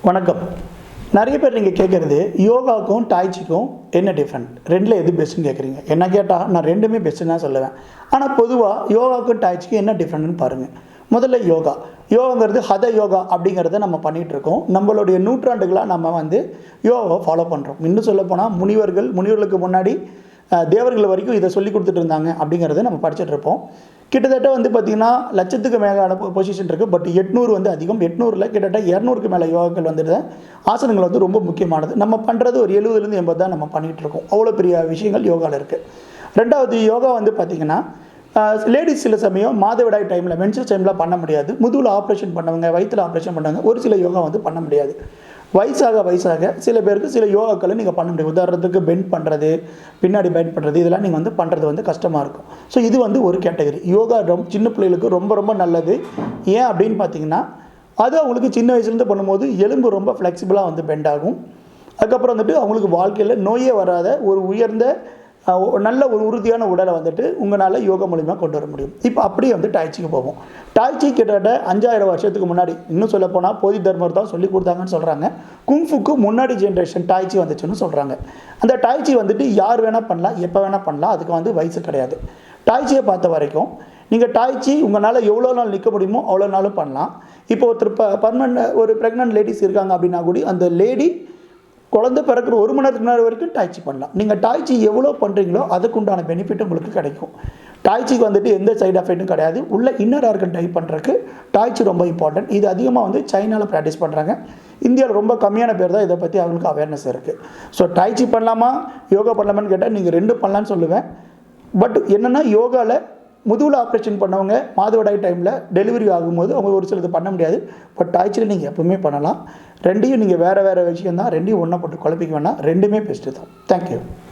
வணக்கம். நிறைய பேர் நீங்கள் கேட்குறது யோகாவுக்கும் டாய்ச்சிக்கும் என்ன டிஃப்ரெண்ட், ரெண்டில் எது பெஸ்ட்டுன்னு கேட்குறீங்க. என்ன கேட்டால் நான் ரெண்டுமே பெஸ்ட்டுன்னு தான் சொல்லுவேன். ஆனால் பொதுவாக யோகாவுக்கும் டாய்ச்சிக்கும் என்ன டிஃப்ரெண்ட்னு பாருங்கள். முதல்ல யோகாங்கிறது ஹத யோகா அப்படிங்கிறத நம்ம பண்ணிகிட்ருக்கோம். நம்மளுடைய நூற்றாண்டுகளாக நம்ம யோகாவை ஃபாலோ பண்ணுறோம். இன்னும் சொல்லப்போனால் முனிவர்களுக்கு முன்னாடி தேவர்கள் வரைக்கும் இதை சொல்லி கொடுத்துட்டு இருந்தாங்க அப்படிங்கிறத நம்ம படிச்சுட்டு இருப்போம். கிட்டத்தட்ட பார்த்திங்கன்னா லட்சத்துக்கு மேலான பொசிஷன் இருக்குது. பட் 800 அதிகம். 800ல் கிட்டத்தட்ட 200க்கு மேலே யோகாக்கள் வந்துட்டு ஆசனங்கள் ரொம்ப முக்கியமானது. நம்ம பண்ணுறது ஒரு 70லேருந்து 80 தான் நம்ம பண்ணிகிட்டு இருக்கோம். அவ்வளோ பெரிய விஷயங்கள் யோகாவில் இருக்குது. ரெண்டாவது யோகா பார்த்திங்கன்னா லேடிஸ் சில சமயம் மாதவிடாய் டைமில் மென்சஸ் டைமில் பண்ண முடியாது. முதுகில் ஆப்ரேஷன் பண்ணவங்க, வயிற்றில் ஆப்ரேஷன் பண்ணவங்க ஒரு சில யோகா பண்ண முடியாது. வயசாக சில பேருக்கு சில யோகாக்களை நீங்கள் பண்ண முடியும். உதாரணத்துக்கு பெண்ட் பண்ணுறது, பின்னாடி பெண்ட் பண்ணுறது, இதெல்லாம் நீங்கள் பண்ணுறது கஷ்டமாக இருக்கும். ஸோ இது ஒரு கேட்டகரி. யோகா சின்ன பிள்ளைகளுக்கு ரொம்ப ரொம்ப நல்லது. ஏன் அப்படின்னு பார்த்தீங்கன்னா அது அவங்களுக்கு சின்ன வயசுலேருந்து பண்ணும்போது எலும்பு ரொம்ப ஃப்ளெக்சிபிளாக பெண்ட் ஆகும். அதுக்கப்புறம் அவங்களுக்கு வாழ்க்கையில் நோயே வராத ஒரு உயர்ந்த நல்ல ஒரு உறுதியான உடலை உங்களால் யோகா மூலிமா கொண்டு வர முடியும். இப்போ அப்படியே டாய்ச்சிக்கு போவோம். டாய்ச்சி கிட்டத்தட்ட 5000 வருஷத்துக்கு முன்னாடி, இன்னும் சொல்லப்போனால் போதி தர்மர் தான் சொல்லி கொடுத்தாங்கன்னு சொல்கிறாங்க. குங்ஃபுக்கு முன்னாடி ஜென்ரேஷன் டாய்ச்சி வந்துச்சுன்னு சொல்கிறாங்க. அந்த டாய்ச்சி யார் வேணால் பண்ணலாம், எப்போ வேணால் பண்ணலாம். அதுக்கு வயசு கிடையாது. டாய்ச்சியை பார்த்த வரைக்கும் நீங்கள் டாய்ச்சி உங்களால் எவ்வளோ நாள் நிற்க முடியுமோ அவ்வளோ நாளும் பண்ணலாம். இப்போ ஒருத்தர் ஒரு ப்ரெக்னென்ட் லேடிஸ் இருக்காங்க அப்படின்னா கூட அந்த லேடி குழந்தை பிறக்கிற 1 மணி நேரத்துக்கு முன்னாடி வரைக்கும் டாய்ச்சி பண்ணலாம். நீங்கள் டாய்ச்சி எவ்வளோ பண்ணுறீங்களோ அதுக்குண்டான பெனிஃபிட் உங்களுக்கு கிடைக்கும். டாய்ச்சிக்கு எந்த சைடு எஃபெக்ட்டும் கிடையாது. உள்ள இன்னர் ஆர்கன் டைப் பண்ணுறதுக்கு டாய்ச்சி ரொம்ப இம்பார்ட்டன்ட். இது அதிகமாக சைனாவில் ப்ராக்டிஸ் பண்ணுறாங்க. இந்தியாவில் ரொம்ப கம்மியான பேர் தான் இதை பற்றி அவங்களுக்கு அவேர்னஸ் இருக்குது. ஸோ டாய்ச்சி பண்ணலாமா யோகா பண்ணலாமான்னு கேட்டால் நீங்கள் 2 பண்ணலான்னு சொல்லுவேன். பட் என்னென்னா யோகாவில் முதுகில் ஆப்ரேஷன் பண்ணவங்க மாதவிடாய் டைமில் டெலிவரி ஆகும்போது அவங்க ஒரு சிலது பண்ண முடியாது. பட் டாய்ச்சியில் நீங்கள் எப்பவுமே பண்ணலாம். ரெண்டையும் நீங்கள் வேறு விஷயம் தான். ரெண்டையும் ஒன்றா போட்டு குழப்பிக்க வேணாம். ரெண்டுமே பெஸ்ட்டு தான். தேங்க்யூ.